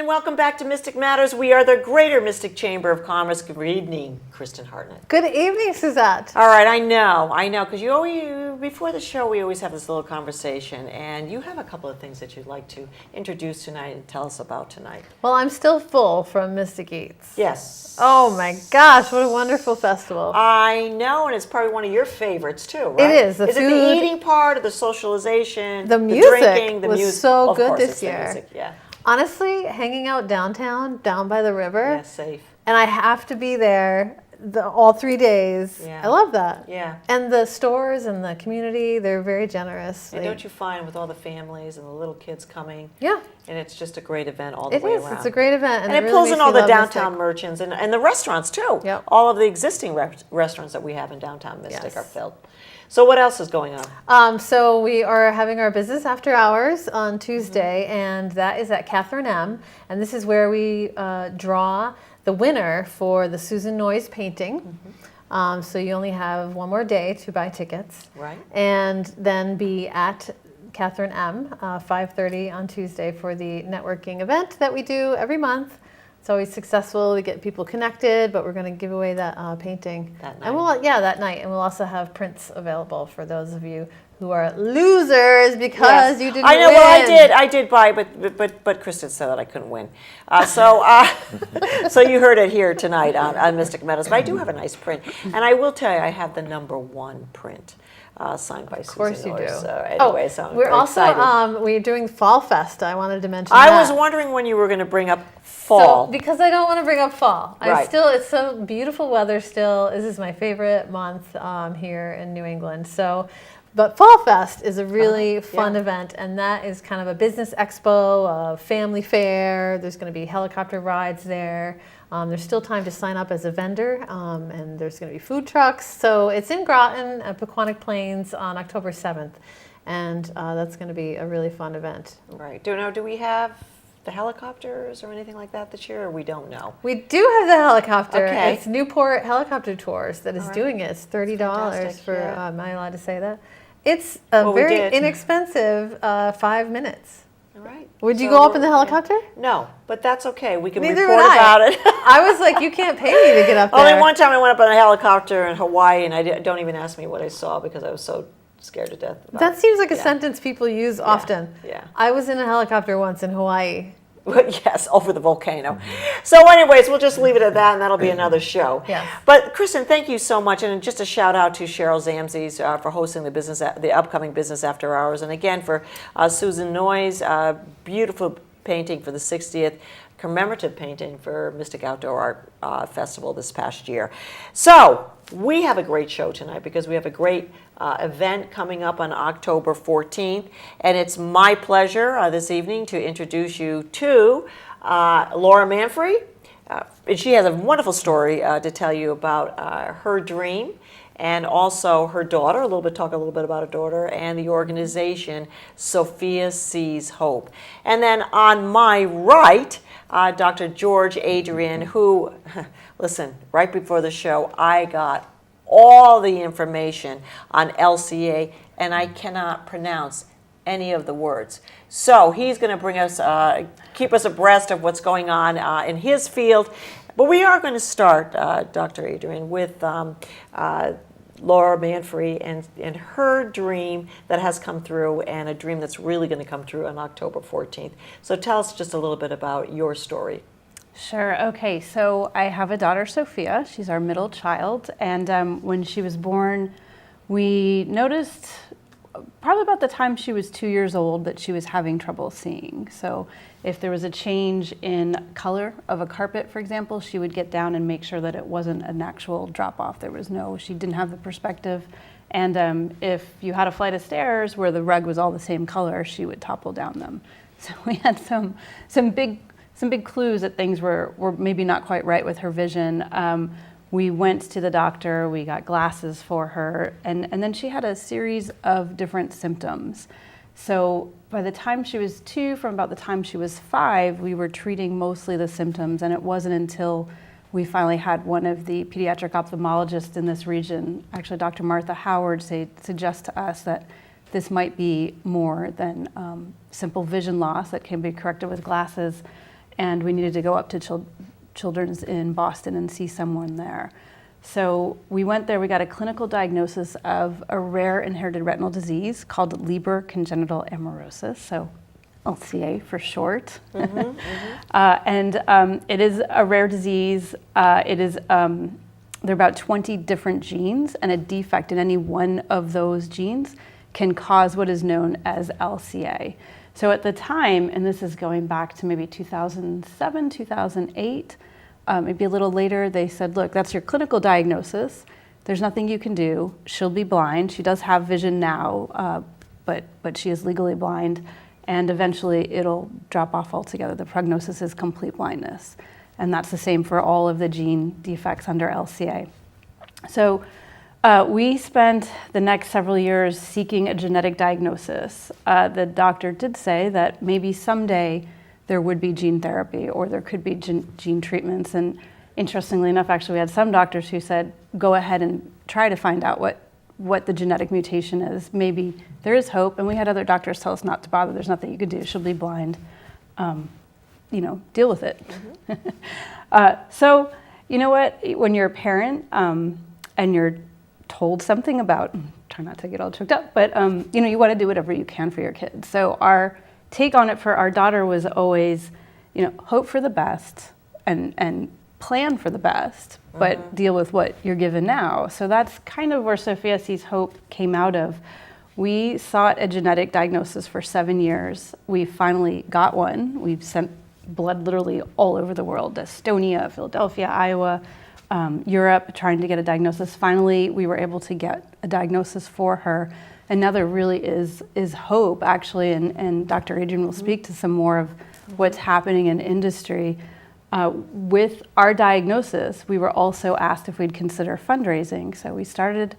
welcome back to Mystic Matters. We are the Greater Mystic Chamber of Commerce. Good evening, Kristin Hartnett. Good evening, Susette. All right, I know, because you always, before the show, we always have this little conversation, and you have a couple of things that you'd like to introduce tonight and tell us about tonight. Well, I'm still full from Mystic Eats. Yes. Oh my gosh, what a wonderful festival. I know, and it's probably one of your favorites too, right? It is. Is it the eating part or the socialization? The music drinking, the was music? so Of good course, this it's the year. music, yeah. Honestly, hanging out downtown, down by the river. Yeah, safe. And I have to be there all 3 days. Yeah. I love that. Yeah. And the stores and the community, they're very generous. And don't you find with all the families and the little kids coming? Yeah. And it's just a great event all the way around. It's a great event. And it really pulls in makes all me the love downtown Mystic. merchants and the restaurants too. Yep. All of the existing restaurants that we have in downtown Mystic Yes. are filled. So what else is going on? So we are having our business after hours on Tuesday, and that is at Catherine M. And this is where we draw the winner for the Susan Noyes painting. So you only have one more day to buy tickets. Right. And then be at Catherine M. 5:30 on Tuesday for the networking event that we do every month. It's always successful. We get people connected, but we're going to give away that painting. That night. And that night. And we'll also have prints available for those of you who are losers because you didn't I know. win. Well, I did buy, but Kristin said that I couldn't win. So you heard it here tonight on Mystic Meadows. But I do have a nice print, and I will tell you, I have the #1 print. Signed by Susan. Of course you do. So anyway, so I'm we're very also excited. we're doing Fall Fest. I wanted to mention. I that. was wondering when you were going to bring up fall. So, because I don't want to bring up fall. Right. It's so beautiful weather still. This is my favorite month here in New England. So, but Fall Fest is a really fun event, and that is kind of a business expo, a family fair. There's going to be helicopter rides there. There's still time to sign up as a vendor, and there's going to be food trucks. So it's in Groton at Pequannock Plains on October 7th, and that's going to be a really fun event. Right. Do we have the helicopters or anything like that this year, or we don't know? We do have the helicopter. Okay. It's Newport Helicopter Tours that is doing it. It's $30 Fantastic, for, yeah. am I allowed to say that? It's a very inexpensive 5 minutes. All right. Would you go up in the helicopter? No, but that's okay. We can Neither report would I. about it. I was like, you can't pay me to get up there. Only one time I went up in a helicopter in Hawaii, and don't even ask me what I saw because I was so scared to death. That seems like a sentence people use often. Yeah. I was in a helicopter once in Hawaii. Yes, over the volcano. So anyways, we'll just leave it at that, and that'll be another show. Yes. But Kristin, thank you so much, and just a shout out to Cheryl Zamzis for hosting the upcoming Business After Hours, and again for Susan Noyes, beautiful painting for the 60th, commemorative painting for Mystic Outdoor Art Festival this past year. So we have a great show tonight because we have a great event coming up on October 14th, and it's my pleasure this evening to introduce you to Laura Manfree. And she has a wonderful story to tell you about her dream and also her daughter, talk a little bit about her daughter, and the organization Sofia Sees Hope. And then on my right, Dr. George Adrian, who, listen, right before the show, I got all the information on LCA, and I cannot pronounce any of the words. So he's going to bring us, keep us abreast of what's going on in his field. But we are going to start, Dr. Adrian, with Laura Manfree and her dream that has come through, and a dream that's really going to come through on October 14th. So tell us just a little bit about your story. Sure. Okay. So I have a daughter, Sofia. She's our middle child. And when she was born, we noticed probably about the time she was 2 years old that she was having trouble seeing. So if there was a change in color of a carpet, for example, she would get down and make sure that it wasn't an actual drop off. She didn't have the perspective. And if you had a flight of stairs where the rug was all the same color, she would topple down them. So we had some big clues that things were maybe not quite right with her vision. We went to the doctor, we got glasses for her, and then she had a series of different symptoms. So by the time she was 2, from about the time she was 5, we were treating mostly the symptoms, and it wasn't until we finally had one of the pediatric ophthalmologists in this region, actually Dr. Martha Howard, suggest to us that this might be more than simple vision loss that can be corrected with glasses. and we needed to go up to Children's in Boston and see someone there. So we went there, we got a clinical diagnosis of a rare inherited retinal disease called Leber congenital amaurosis, so LCA for short. And it is a rare disease. There are about 20 different genes, and a defect in any one of those genes can cause what is known as LCA. So at the time, and this is going back to maybe 2007, 2008, maybe a little later, they said, look, that's your clinical diagnosis. There's nothing you can do. She'll be blind. She does have vision now, but she is legally blind. And eventually it'll drop off altogether. The prognosis is complete blindness. And that's the same for all of the gene defects under LCA. So we spent the next several years seeking a genetic diagnosis. The doctor did say that maybe someday there would be gene therapy or there could be gene treatments. And interestingly enough, actually, we had some doctors who said, go ahead and try to find out what the genetic mutation is. Maybe there is hope. And we had other doctors tell us not to bother. There's nothing you can do. She'll be blind. Deal with it. So, you know what? When you're a parent and you're told something about, try not to get all choked up, but you want to do whatever you can for your kids. So our take on it for our daughter was always, hope for the best and plan for the best, but deal with what you're given now. So that's kind of where Sofia Sees Hope came out of. We sought a genetic diagnosis for 7 years. We finally got one. We've sent blood literally all over the world, Estonia, Philadelphia, Iowa, Europe, trying to get a diagnosis. Finally, we were able to get a diagnosis for her. And now there really is hope, actually, and Dr. Adrian will speak to some more of what's happening in industry. With our diagnosis, we were also asked if we'd consider fundraising. So we started,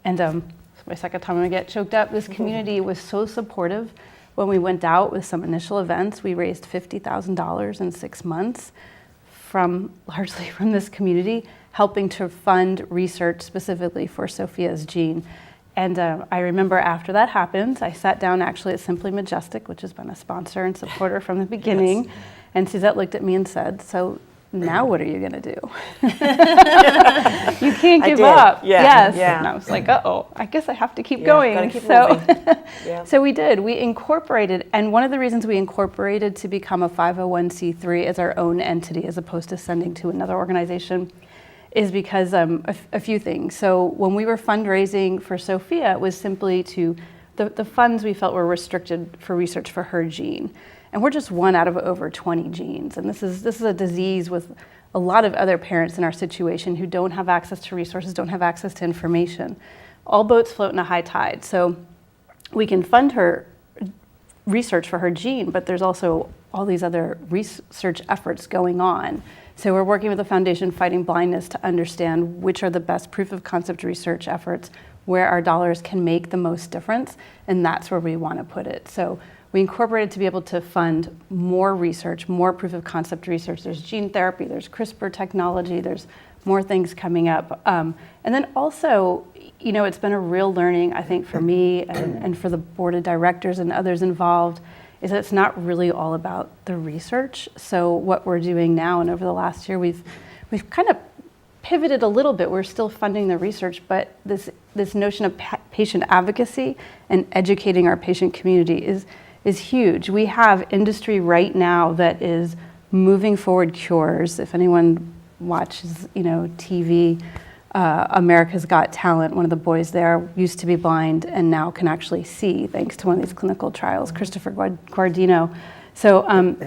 and my second time I get choked up, this community was so supportive. When we went out with some initial events, we raised $50,000 in 6 months largely from this community, helping to fund research specifically for Sofia's gene. And I remember after that happened, I sat down actually at Simply Majestic, which has been a sponsor and supporter from the beginning. Yes. And Susette looked at me and said, so now what are you going to do? You can't give up. Yeah. Yes. Yeah. And I was like, uh-oh, I guess I have to keep going. Gotta keep moving. So we did. We incorporated, and one of the reasons we incorporated to become a 501c3 as our own entity as opposed to sending to another organization is because a few things. So when we were fundraising for Sofia, it was simply the funds we felt were restricted for research for her gene. And we're just one out of over 20 genes. And this is a disease with a lot of other parents in our situation who don't have access to resources, don't have access to information. All boats float in a high tide. So we can fund her research for her gene, but there's also all these other research efforts going on. So we're working with the Foundation Fighting Blindness to understand which are the best proof of concept research efforts, where our dollars can make the most difference, and that's where we want to put it. So we incorporated to be able to fund more research, more proof of concept research. There's gene therapy, there's CRISPR technology, there's more things coming up. And then also, it's been a real learning, I think, for me and for the board of directors and others involved, is that it's not really all about the research. So what we're doing now, and over the last year, we've kind of pivoted a little bit. We're still funding the research, but this notion of patient advocacy and educating our patient community is huge. We have industry right now that is moving forward cures. If anyone watches, TV, America's Got Talent, one of the boys there used to be blind and now can actually see thanks to one of these clinical trials, Christopher Guardino. So,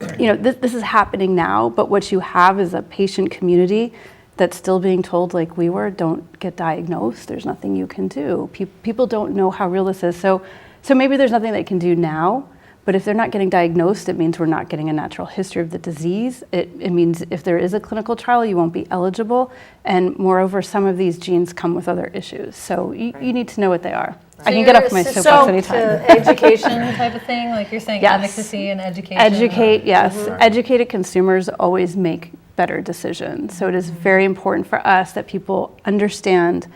this is happening now, but what you have is a patient community that's still being told, like we were, don't get diagnosed. There's nothing you can do. People don't know how real this is. So maybe there's nothing they can do now, but if they're not getting diagnosed, it means we're not getting a natural history of the disease. It means if there is a clinical trial, you won't be eligible. And moreover, some of these genes come with other issues. So you need to know what they are. So I can get off my soapbox anytime. Education type of thing, like you're saying, Yes. advocacy and education. Educate, yes. Mm-hmm. Educated consumers always make better decisions. So it is very important for us that people understand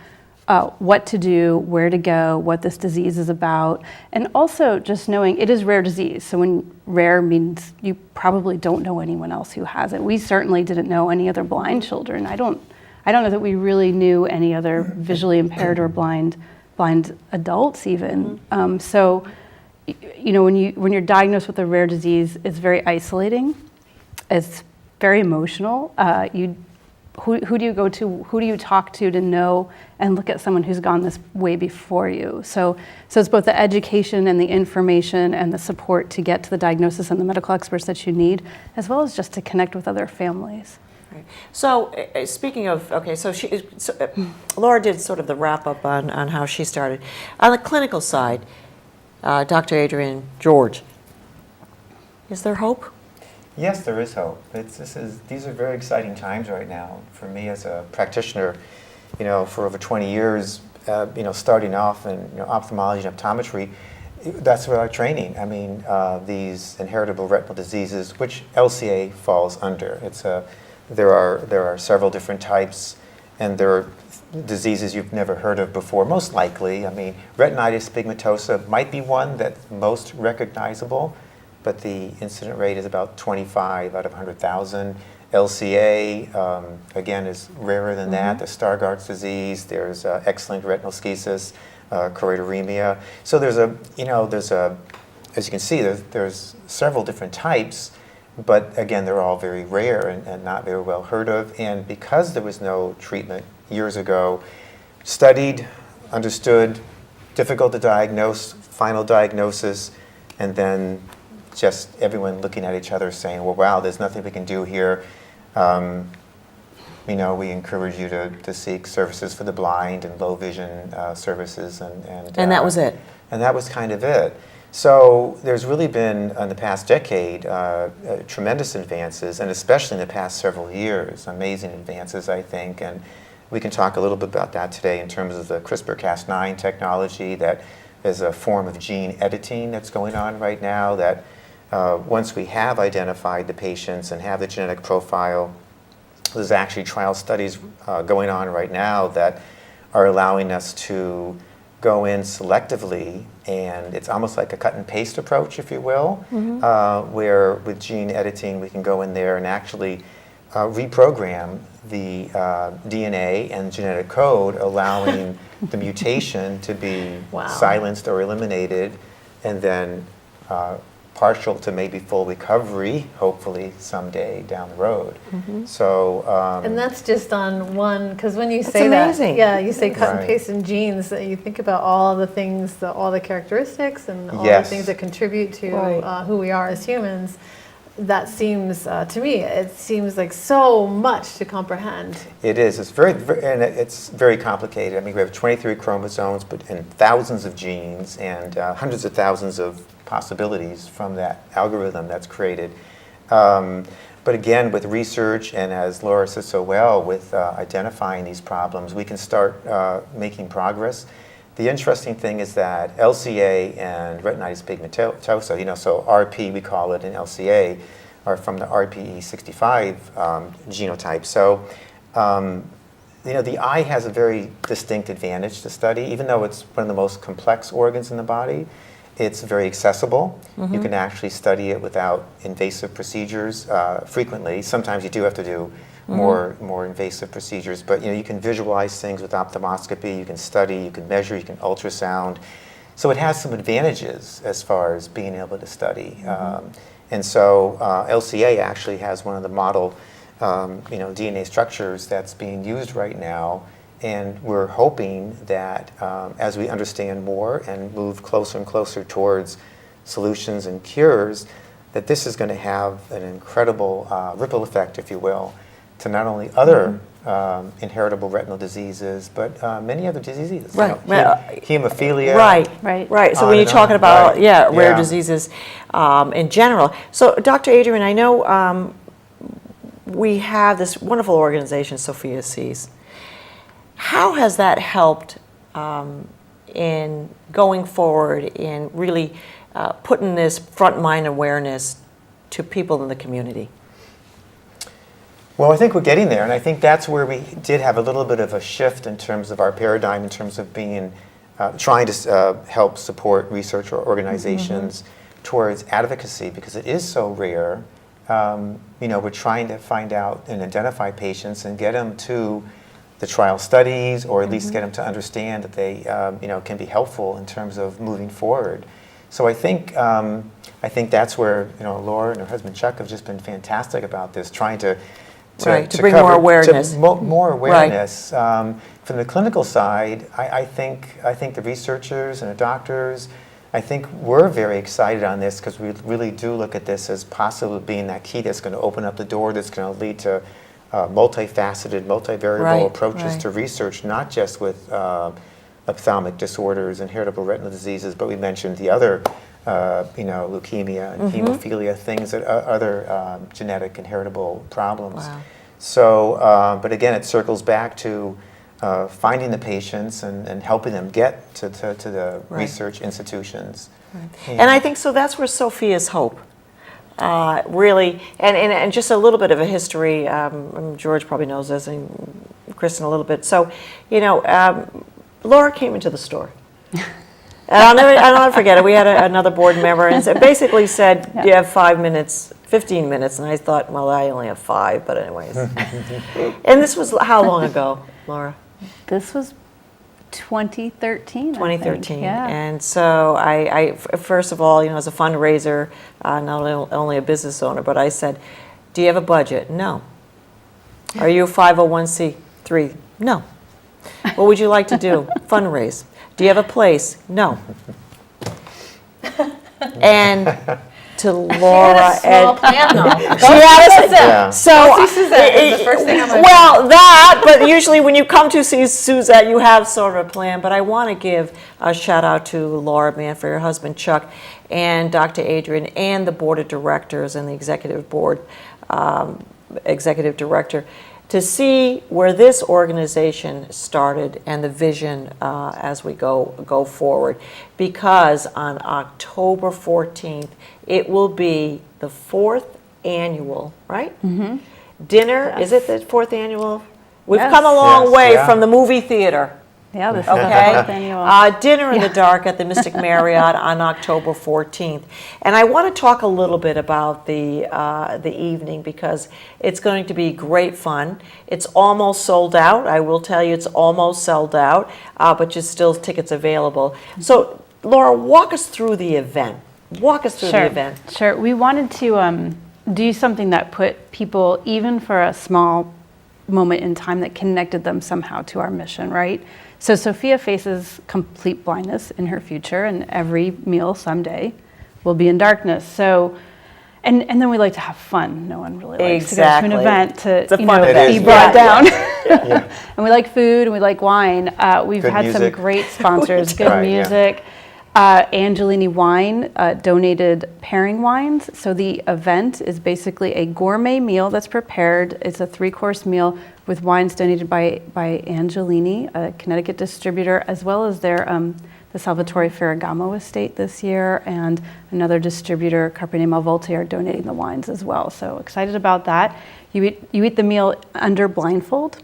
what to do, where to go, what this disease is about, and also just knowing it is rare disease. So when rare means you probably don't know anyone else who has it. We certainly didn't know any other blind children. I don't know that we really knew any other visually impaired or blind adults even. So, you know, when you're diagnosed with a rare disease, it's very isolating. It's very emotional. Who do you go to? Who do you talk to know and look at someone who's gone this way before you? So it's both the education and the information and the support to get to the diagnosis and the medical experts that you need, as well as just to connect with other families. Right. So speaking of, okay, so Laura did sort of the wrap up on how she started. On the clinical side, Dr. Adrienne George, is there hope? Yes, there is hope. These are very exciting times right now for me as a practitioner. You know, for over 20 years, you know, starting off in ophthalmology and optometry, that's where our training. I mean, these inheritable retinal diseases, which LCA falls under. There are several different types, and there are diseases you've never heard of before. Most likely, I mean, retinitis pigmentosa might be one that's most recognizable, but the incident rate is about 25 out of 100,000. LCA, again, is rarer than that. There's Stargardt's disease. There's X-linked retinal schisis, choroideremia. So there's as you can see, there's several different types, but again, they're all very rare and not very well heard of. And because there was no treatment years ago, studied, understood, difficult to diagnose, final diagnosis, and then just everyone looking at each other saying, well, wow, there's nothing we can do here. You know, we encourage you to seek services for the blind and low vision services. And that was it? And that was kind of it. So there's really been, in the past decade, tremendous advances, and especially in the past several years, amazing advances, I think. And we can talk a little bit about that today in terms of the CRISPR-Cas9 technology that is a form of gene editing that's going on right now that once we have identified the patients and have the genetic profile, there's actually trial studies going on right now that are allowing us to go in selectively, and it's almost like a cut and paste approach, if you will, where with gene editing we can go in there and actually reprogram the DNA and genetic code, allowing the mutation to be silenced or eliminated, and then partial to maybe full recovery, hopefully someday down the road. So, and that's just on one, because when you That's say amazing. that, yeah, you say cut and Right. paste in genes, you think about all the things, all the characteristics and all Yes. the things that contribute to Right. who we are as humans. That seems, to me, it seems like so much to comprehend. it is. It's it's very complicated. I mean, we have 23 chromosomes, and thousands of genes, and hundreds of thousands of possibilities from that algorithm that's created. But again, with research, and as Laura said so well, with identifying these problems, we can start making progress. The interesting thing is that LCA and retinitis pigmentosa, so RP we call it, and LCA are from the RPE65 genotype. So, the eye has a very distinct advantage to study, even though it's one of the most complex organs in the body. It's very accessible. You can actually study it without invasive procedures frequently. Sometimes you do have to do more invasive procedures, but you can visualize things with ophthalmoscopy. You can study, you can measure, you can ultrasound. So it has some advantages as far as being able to study. And so LCA actually has one of the model DNA structures that's being used right now. And we're hoping that as we understand more and move closer and closer towards solutions and cures, that this is going to have an incredible ripple effect, if you will, to not only other inheritable retinal diseases, but many other diseases. Right. Hemophilia. Right. So On when you're and talking on. about Right. rare Yeah. diseases in general. So Dr. Adrian, I know we have this wonderful organization, Sofia sees. How has that helped in going forward in really putting this front mind awareness to people in the community? Well, I think we're getting there, and I think that's where we did have a little bit of a shift in terms of our paradigm, in terms of being, trying to help support research or organizations towards advocacy, because it is so rare. We're trying to find out and identify patients and get them to the trial studies, or at least get them to understand that they, can be helpful in terms of moving forward. So I think that's where Laura and her husband Chuck have just been fantastic about this, trying to bring more awareness. More awareness. From the clinical side, I think the researchers and the doctors, I think we're very excited on this, because we really do look at this as possibly being that key that's going to open up the door, that's going to lead to multifaceted, multivariable approaches to research, not just with ophthalmic disorders and heritable retinal diseases, but we mentioned the other, leukemia and hemophilia, things that are other genetic and heritable problems. Wow. So, but again, it circles back to finding the patients and helping them get to the research institutions. And I think so that's where Sofia's hope really, and just a little bit of a history, George probably knows this, and Kristin a little bit. So, Laura came into the store. And I'll never forget it. We had another board member, and it basically said, "Do you have 5 minutes, 15 minutes?" And I thought, well, I only have 5, but anyways. And this was how long ago, Laura? This was 2013. 2013. Yeah. And so I first of all, as a fundraiser, not only a business owner, but I said, "Do you have a budget?" "No." "Are you a 501c3? "No." "What would you like to do?" "Fundraise." "Do you have a place?" "No." And to Laura Small plan, though. she had a Yeah. so Susette is the first thing on my well that, but usually when you come to see Susette, you have sort of a plan. But I want to give a shout out to Laura Manfre, her husband Chuck, and Dr. Adrian, and the board of directors and the executive board, executive director, to see where this organization started and the vision as we go forward. Because on October 14th, it will be the 4th annual, right? Dinner, is it the 4th annual? We've come a long way from the movie theater. Yeah, this is Okay. the 4th annual. Dinner in the Dark at the Mystic Marriott on October 14th. And I want to talk a little bit about the evening, because it's going to be great fun. It's almost sold out. I will tell you, it's almost sold out, but just still tickets available. So, Laura, walk us through the event. Walk us through the event. Sure. We wanted to do something that put people, even for a small moment in time, that connected them somehow to our mission, right? So Sofia faces complete blindness in her future, and every meal someday will be in darkness. So, and then we like to have fun. No one really likes to go to an event to be brought down. And we like food, and we like wine. We've Good had music. some great sponsors, good Right, yeah. music. Angelini Wine donated pairing wines. So the event is basically a gourmet meal that's prepared. It's a 3-course meal with wines donated by Angelini, a Connecticut distributor, as well as their the Salvatore Ferragamo estate this year, and another distributor, Carpine Malvolti, are donating the wines as well. So excited about that. You eat the meal under blindfold,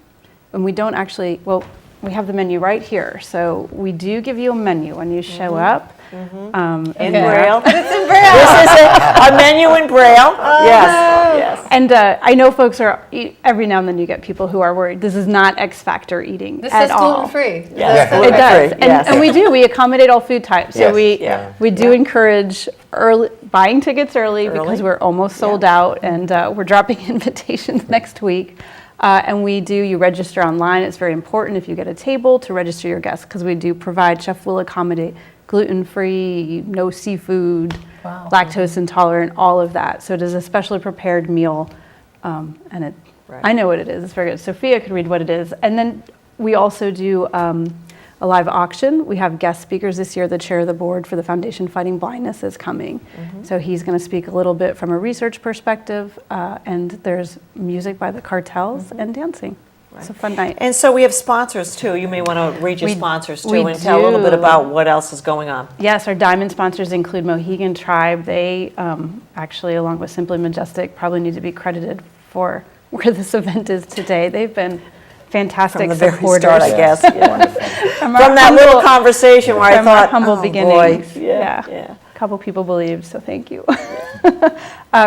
and we don't actually, well, we have the menu right here. So we do give you a menu when you show up. In Braille. It's in Braille. This is a menu in Braille. Yes. And I know folks are, every now and then you get people who are worried. This is not X Factor eating This at is all. gluten-free. Yes. It does. Gluten-free, yes. And we accommodate all food types. So Yes. we do encourage buying tickets early because we're almost sold out, and we're dropping invitations next week. And you register online. It's very important if you get a table to register your guests, because we do provide, chef will accommodate gluten-free, no seafood, lactose intolerant, all of that. So it is a specially prepared meal, and I know what it is. It's very good. Sofia could read what it is. And then we also do a live auction. We have guest speakers this year. The chair of the board for the Foundation Fighting Blindness is coming. So he's going to speak a little bit from a research perspective, and there's music by the Cartels and dancing. It's a fun night. And so we have sponsors too. You may want to read your sponsors too, we and tell a little bit do. about what else is going on. Yes, our diamond sponsors include Mohegan Tribe. They actually, along with Simply Majestic, probably need to be credited for where this event is today. They've been fantastic From the very supporters. start, I guess. Yeah. Wonderful. From That little conversation where I from our thought, humble oh, beginnings. boy. Yeah. A couple people believed, so thank you.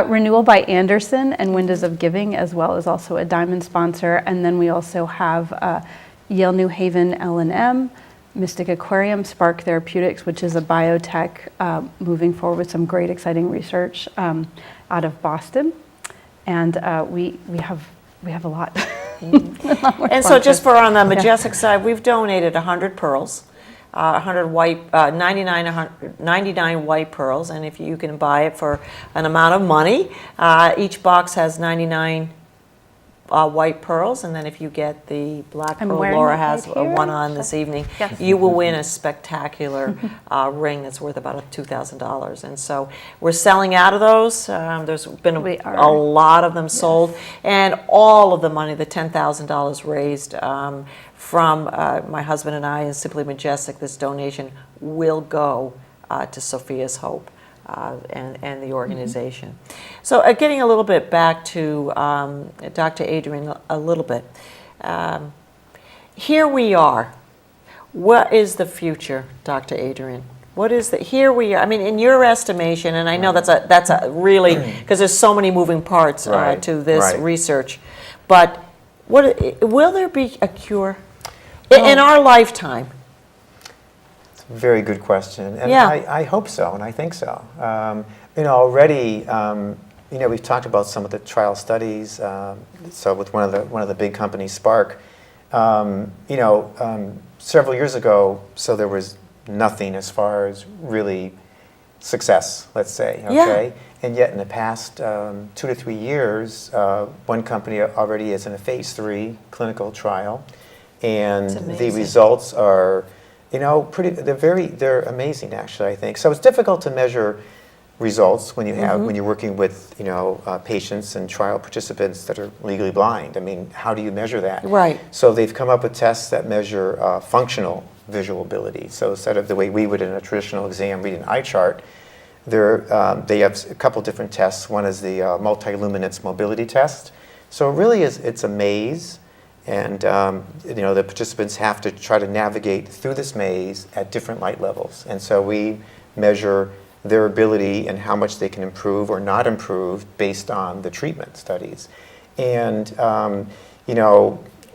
Renewal by Anderson and Windows of Giving, as well as also a diamond sponsor. And then we also have Yale New Haven L&M, Mystic Aquarium, Spark Therapeutics, which is a biotech moving forward with some great exciting research out of Boston. And we have a lot. And so just for on the Majestic side, we've donated 100 pearls, 100 white, 99 white pearls, and if you can buy it for an amount of money, each box has 99 white pearls, and then if you get the black I'm pearl, wearing Laura it has right here. one on this evening, Yes. you will win a spectacular ring that's worth about $2,000. And so we're selling out of those. There's been We a are. lot of them sold, and all of the money, the $10,000 raised from my husband and I and Simply Majestic, this donation will go to Sofia's Hope. And the organization. So getting a little bit back to Dr. Adrian a little bit. Here we are. What is the future, Dr. Adrian? What is the, here we are, I mean, in your estimation, and I know that's a really, because there's so many moving parts Right, to this right. research, but will there be a cure in our lifetime? Very good question, and Yeah. I hope so, and I think so. Already, we've talked about some of the trial studies. So with one of the big companies, Spark, several years ago, so there was nothing as far as really success, let's say. Okay, and yet in the past 2 to 3 years, one company already is in a phase 3 clinical trial, and the results are. They're amazing, actually, I think. So it's difficult to measure results when when you're working with, patients and trial participants that are legally blind. I mean, how do you measure that? Right. So they've come up with tests that measure functional visual ability. So instead of the way we would in a traditional exam read an eye chart, they have a couple different tests. One is the multi-luminance mobility test. So it really it's a maze. And the participants have to try to navigate through this maze at different light levels. And so we measure their ability and how much they can improve or not improve based on the treatment studies. And,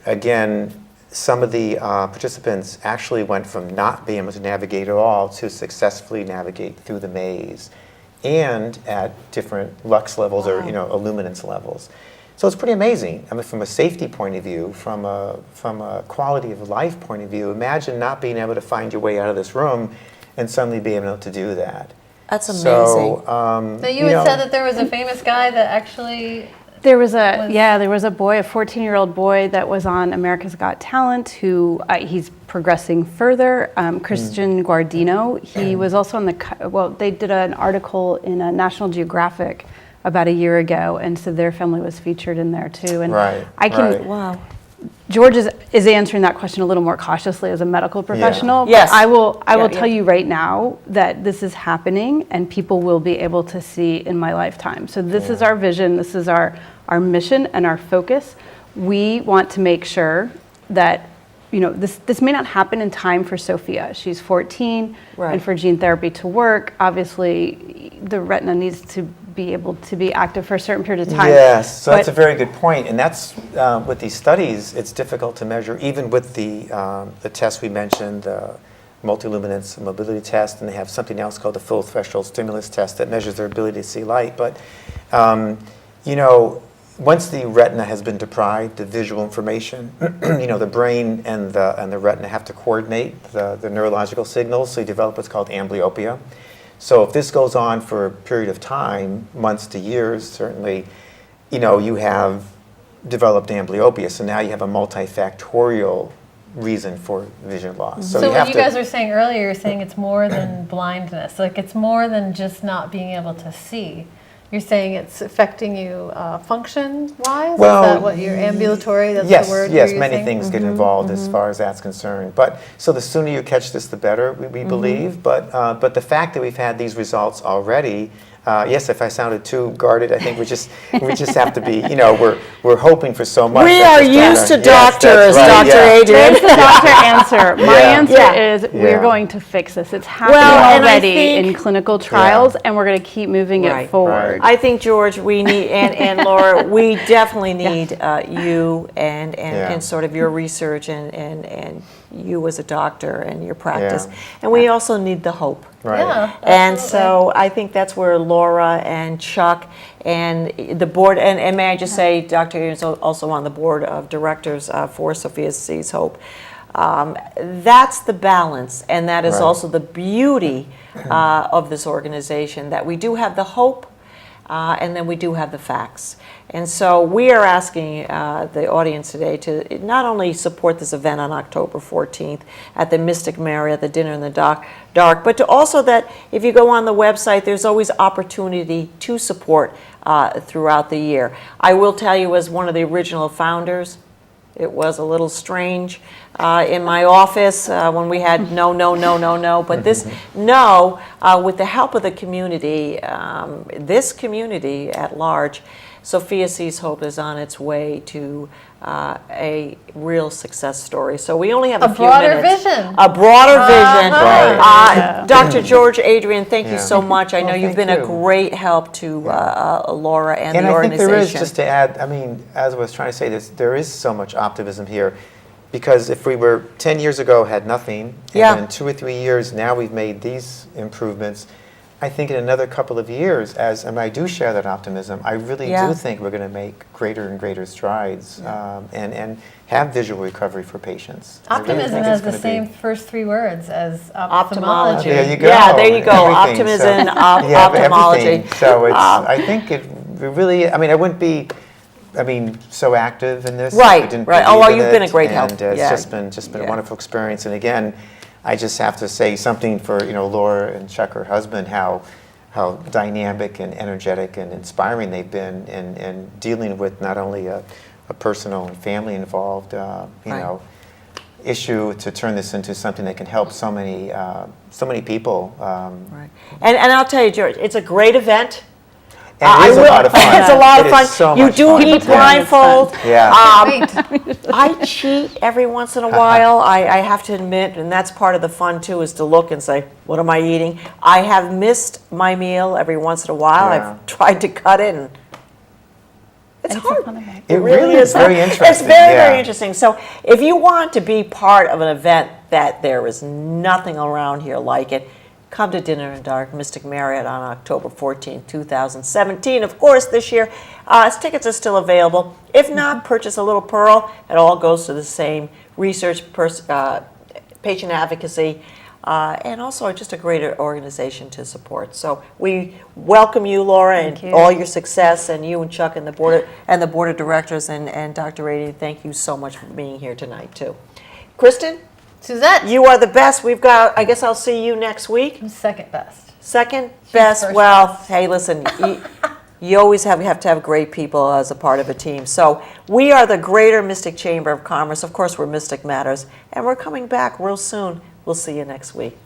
again, some of the participants actually went from not being able to navigate at all to successfully navigate through the maze and at different lux levels or, illuminance levels. So it's pretty amazing. I mean, from a safety point of view, from a quality of life point of view, imagine not being able to find your way out of this room and suddenly being able to do that. That's amazing. So, So you had said that there was a famous guy that actually... There was a boy, a 14-year-old boy that was on America's Got Talent who he's progressing further. Christian Guardino, he was also on they did an article in National Geographic about a year ago, and so their family was featured in there too. And Wow. George is answering that question a little more cautiously as a medical professional. Yes. But I will tell you right now that this is happening and people will be able to see in my lifetime. So this is our vision, this is our mission and our focus. We want to make sure that this may not happen in time for Sofia. She's 14, and for gene therapy to work, obviously the retina needs to be able to be active for a certain period of time. Yes, so that's a very good point. And that's, with these studies, it's difficult to measure, even with the test we mentioned, the multiluminance mobility test, and they have something else called the full threshold stimulus test that measures their ability to see light. But, once the retina has been deprived of visual information, the brain and the retina have to coordinate the neurological signals, so you develop what's called amblyopia. So if this goes on for a period of time, months to years, certainly, you have developed amblyopia. So now you have a multifactorial reason for vision loss. So what you guys were saying earlier, you're saying it's more than blindness. Like it's more than just not being able to see. You're saying it's affecting you function-wise? Well, is that what you're ambulatory? That's yes, the word yes, you're many using? things get involved as far as that's concerned. But so the sooner you catch this, the better, we believe. But the fact that we've had these results already, Yes, if I sounded too guarded, I think we just have to be, we're hoping for so much. We are used to doctors, Yes, Dr. Adrian. There's the doctor answer. My answer is we're Yeah. going to fix this. It's happening and I already think- in clinical trials, and we're going to keep moving Right. it forward. I think, George, we need, and Laura, we definitely need you and sort of your research and you as a doctor and your practice. Yeah. And we also need the hope. Right. Yeah, And absolutely. so I think that's where Laura and Chuck and the board, and may I just say, Dr. Adrian is also on the board of directors for Sofia Sees Hope. That's the balance, and that is Right. also the beauty of this organization, that we do have the hope, and then we do have the facts. And so we are asking the audience today to not only support this event on October 14th at the Mystic Marriott, the Dinner in the Dark, but to also that if you go on the website, there's always opportunity to support throughout the year. I will tell you, as one of the original founders, it was a little strange in my office when we had no. But this with the help of the community, this community at large, Sofia Sees Hope is on its way to a real success story. So we only have a few broader minutes. vision. A broader vision. Right. Dr. George, Adrian, thank you so much. I know Well, you've thank been a you. great help to Laura and And the I think organization. there is, just to add, I mean, as I was trying to say this, there is so much optimism here. Because if we were 10 years ago had nothing, and Yeah. in 2 or 3 years now we've made these improvements, I think in another couple of years, and I do share that optimism, I really Yeah. do think we're going to make greater and greater strides and have visual recovery for patients. I really Optimism think has it's the gonna same be- first 3 words as Ophthalmology. There you go. Yeah, there you go. Everything. Optimism, Yeah, ophthalmology. everything. So it's, I think it really, I mean, I wouldn't be, so active in this. if Right, I didn't right. believe Oh, well, in you've been a it, great help. And it's Yeah. just been a wonderful experience. And again, I just have to say something for, Laura and Chuck, her husband, how dynamic and energetic and inspiring they've been in dealing with not only a personal and family involved, Right. issue, to turn this into something that can help so many people. Right. And I'll tell you, George, it's a great event. And it is a lot of fun. It's a lot of It fun. is so You much do fun. eat Yeah. blindfold. Yeah. Wait. I cheat every once in a while, I have to admit, and that's part of the fun too, is to look and say, what am I eating? I have missed my meal every once in a while. Yeah. I've tried to cut it, and it's It's a hard. fun event. It really is very interesting. It's very, yeah. very interesting. So if you want to be part of an event that there is nothing around here like it, come to Dinner in the Dark, Mystic Marriott on October 14th, 2017. Of course, this year, tickets are still available. If not, purchase a little pearl. It all goes to the same research, patient advocacy, and also just a greater organization to support. So we welcome you, Laura, and you. all your success, and you and Chuck and the board of directors, and Dr. Adrian, thank you so much for being here tonight too. Kristin, Suzette. you are the best. We've got. I guess I'll see you next week. I'm second best. Second best. first Well, best. hey, listen. You always have to have great people as a part of a team. So we are the Greater Mystic Chamber of Commerce. Of course, we're Mystic Matters, and we're coming back real soon. We'll see you next week.